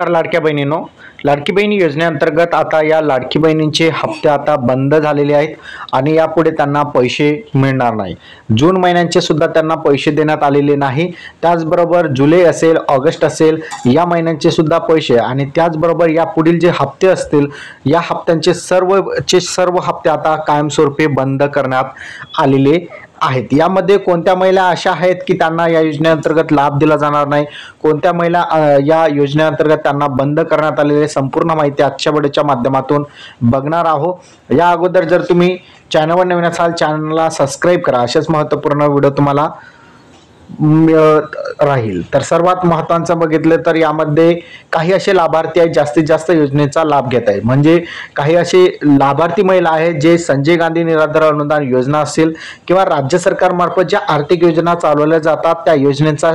लाडक्या बहिणींनो, लाडकी बहीण योजनेअंतर्गत आता या लाडकी बहिणींचे हप्ते आता बंद झालेले आहेत आणि यापुढे त्यांना पैसे मिळणार नाही. जून महिन्यांचे सुद्धा त्यांना पैसे देण्यात आलेले नाही. त्याचबरोबर जुलै असेल, ऑगस्ट असेल या महिन्यांचे सुद्धा पैसे आणि त्याचबरोबर या पुढील जे हप्ते असतील या हप्त्यांचे सर्व हप्ते आता कायमस्वरूपी बंद करण्यात आलेले आहेत. यामध्ये कोणत्या महिला अशा आहेत की त्यांना या योजनेअंतर्गत लाभ दिला जाणार नाही, कोणत्या महिला या योजनेअंतर्गत त्यांना बंद करण्यात आलेले संपूर्ण माहिती आजच्या व्हिडिओच्या माध्यमातून बघणार आहोत. या अगोदर जर तुम्ही चॅनलवर नवीन असाल चॅनलला सबस्क्राईब करा. असेच महत्त्वपूर्ण व्हिडिओ तुम्हाला मिळत राहील. तर सर्वात महत्त्वाचं बघितलं तर यामध्ये काही असे लाभार्थी आहेत जास्तीत जास्त योजनेचा लाभ घेत आहेत. म्हणजे काही असे लाभार्थी महिला आहेत जे संजय गांधी निराधार अनुदान योजना असेल किंवा राज्य सरकारमार्फत ज्या आर्थिक योजना चालवल्या जातात त्या योजनेचा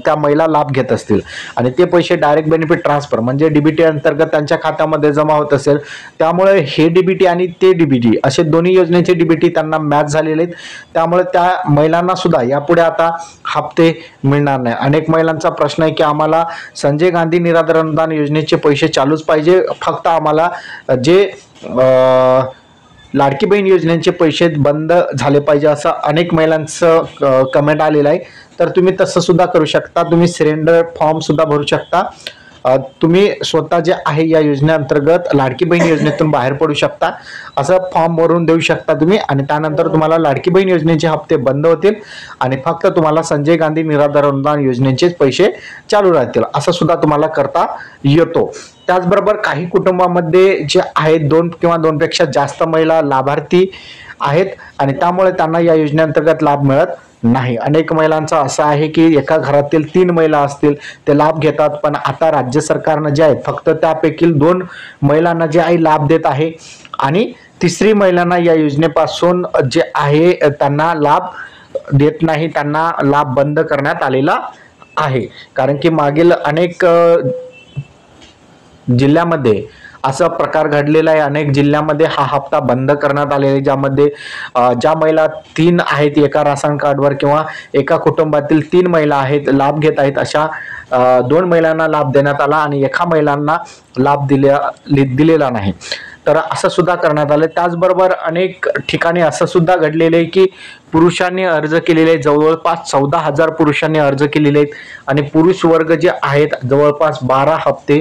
त्या महिला लाभ घेत असतील आणि ते पैसे डायरेक्ट बेनिफिट ट्रान्सफर म्हणजे डीबीटी अंतर्गत त्यांच्या खात्यामध्ये जमा होत असेल. त्यामुळे हे डीबीटी आणि ते डीबीटी असे दोन्ही योजनेचे डीबीटी त्यांना मॅच झालेले आहेत. त्यामुळे त्या महिलांना सुद्धा यापुढे आता हप्ते मिळणार नाही. अनेक महिलांचा प्रश्न आहे की आम्हाला संजय गांधी निराधार अनुदान योजनेचे पैसे चालूच पाहिजे, फक्त आम्हाला जे लाडकी बहीण योजनेचे पैसे बंद झाले पाहिजे असं अनेक महिलांचं कमेंट आलेलं आहे. तर तुम्ही तसं सुद्धा करू शकता. तुम्ही सरेंडर फॉर्म सुद्धा भरू शकता. तुम्ही स्वतः जे आहे या योजनेअंतर्गत लाडकी बहीण योजनेतून बाहेर पडू शकता. असं फॉर्म भरून देऊ शकता तुम्ही आणि त्यानंतर तुम्हाला लाडकी बहीण योजनेचे हप्ते बंद होतील आणि फक्त तुम्हाला संजय गांधी निराधार अनुदान योजनेचेच पैसे चालू राहतील. असं सुद्धा तुम्हाला करता येतो. त्याचबरोबर काही कुटुंबामध्ये जे आहेत 2 किंवा 2 पेक्षा जास्त महिला लाभार्थी आहेत आणि त्यामुळे त्यांना या योजनेअंतर्गत लाभ मिळत नाही. अनेक महिलांचा असं आहे की एका घरातील 3 महिला असतील ते लाभ घेतात, पण आता राज्य सरकारनं जे आहेत फक्त त्यापैकी 2 महिलांना जे आहे लाभ देत आहे आणि तिसरी महिलांना या योजनेपासून जे आहे त्यांना लाभ देत नाही. त्यांना लाभ बंद करण्यात आलेला आहे. कारण की मागील अनेक जिल्ह्यामध्ये असा प्रकार घडलेला आहे. अनेक जिल्ह्यामध्ये हा हप्ता बंद करण्यात आलेला आहे, ज्यामध्ये ज्या महिला 3 आहेत एका राशन कार्डवर किंवा एका कुटुंबातील 3 महिला आहेत लाभ घेत आहेत अशा 2 महिलांना लाभ देण्यात आला आणि एका महिलांना लाभ दिलेला नाही. तर असं सुद्धा करण्यात आलं. त्याचबरोबर अनेक ठिकाणी असं सुद्धा घडलेलं आहे की पुरुषांनी अर्ज केलेले आहेत. जवळपास 14,000 पुरुषांनी अर्ज केलेले आहेत आणि पुरुष वर्ग जे आहेत जवळपास 12 हप्ते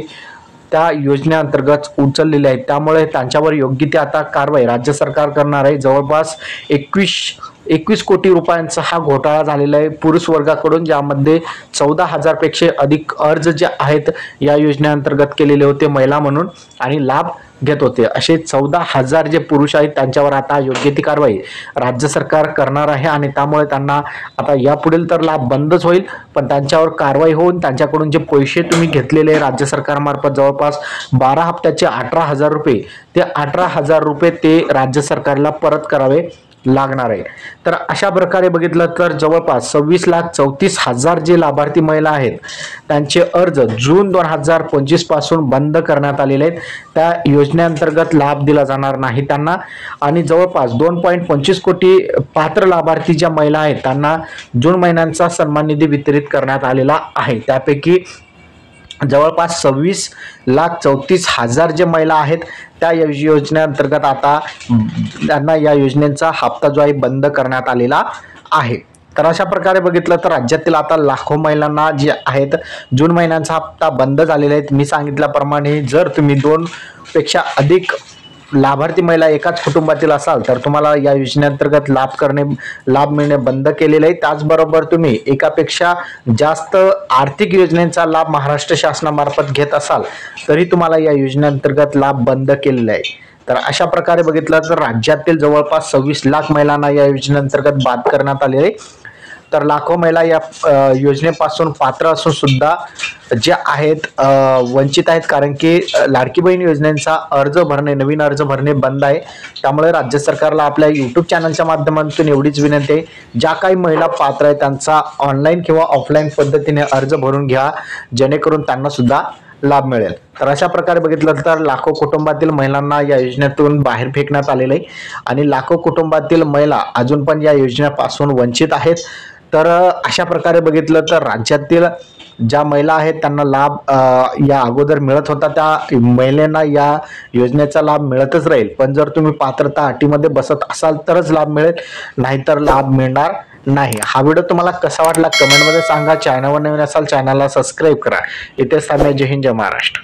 त्या योजनेअंतर्गत उचललेले आहेत. त्यामुळे त्यांच्यावर योग्य ते आता कारवाई राज्य सरकार करणार आहे. जवळपास 21 कोटी रुपयांचा हा घोटाळा झालेला आहे पुरुष वर्गाकडून, ज्यामध्ये 14,000 पेक्षा अधिक अर्ज जे आहेत या योजनेअंतर्गत केलेले होते महिला म्हणून आणि लाभ घेत होते. असे 14,000 जे पुरुष आहेत त्यांच्यावर आता योग्य ती कारवाई राज्य सरकार करणार आहे आणि त्यामुळे त्यांना आता यापुढील तर लाभ बंदच होईल, पण त्यांच्यावर कारवाई होऊन त्यांच्याकडून जे पैसे तुम्ही घेतलेले राज्य सरकारमार्फत जवळपास 12 हप्त्याचे 18,000 रुपये, ते 18,000 रुपये ते राज्य सरकारला परत करावे लागणार आहे. तर अशा प्रकारे बघितलं तर जवळपास 26,34,000 जे लाभार्थी महिला आहेत त्यांचे अर्ज जून 2025 पासून बंद करण्यात आलेले आहेत. त्या योजनेअंतर्गत लाभ दिला जाणार नाही त्यांना आणि जवळपास 2.25 कोटी पात्र लाभार्थी ज्या महिला आहेत त्यांना जून महिन्यांचा सन्मान निधी वितरित करण्यात आलेला आहे. त्यापैकी जवळपास 26,34,000 जे महिला आहेत त्या योजनेअंतर्गत आता त्यांना या योजनेचा हप्ता जो आहे बंद करण्यात आलेला आहे. तर अशा प्रकारे बघितलं तर राज्यातील आता लाखो महिलांना जे आहेत जून महिन्यांचा हप्ता बंद झालेला आहे. मी सांगितल्याप्रमाणे जर तुम्ही 2 पेक्षा अधिक लाभार्थी महिला एकाच कुटुंबातील असाल तर तुम्हाला या योजनेअंतर्गत लाभ मिळणे बंद केलेले आहे. त्याचबरोबर तुम्ही एकापेक्षा जास्त आर्थिक योजनेचा लाभ महाराष्ट्र शासनामार्फत घेत असाल तरी तुम्हाला या योजनेअंतर्गत लाभ बंद केलेला आहे. तर अशा प्रकारे बघितलं तर राज्यातील जवळपास 26 लाख महिलांना या योजनेअंतर्गत बाद करण्यात आलेले आहे. तर लाखो महिला या योजनेपासून पात्र असून सुद्धा जे आहेत वंचित आहेत, कारण की लाडकी बहीण योजनेचा नवीन अर्ज भरणे बंद आहे. त्यामुळे राज्य सरकारला आपल्या यूट्यूब चॅनलच्या माध्यमातून एवढीच विनंती आहे, ज्या काही महिला पात्र आहेत त्यांचा ऑनलाईन किंवा ऑफलाईन पद्धतीने अर्ज भरून घ्या, जेणेकरून त्यांना सुद्धा लाभ मिळेल. तर अशा प्रकारे बघितलं तर लाखो कुटुंबातील महिलांना या योजनेतून बाहेर फेकण्यात आलेलं आहे आणि लाखो कुटुंबातील महिला अजून पण या योजनेपासून वंचित आहेत. तर अशा प्रकारे बघितलं तर राज्यातील ज्या महिला आहेत त्यांना लाभ या अगोदर मिळत होता, त्या महिलांना या योजनेचा लाभ मिळतच राहील. पण जर तुम्ही पात्रता अटीमध्ये बसत असाल तरच लाभ मिळेल, नाहीतर लाभ मिळणार नाही. हा व्हिडिओ तुम्हाला कसा वाटला कमेंटमध्ये सांगा. चॅनलवर नवीन असाल चॅनलला सबस्क्राईब करा. इथेच थांबूया. जय हिंद, जय महाराष्ट्र.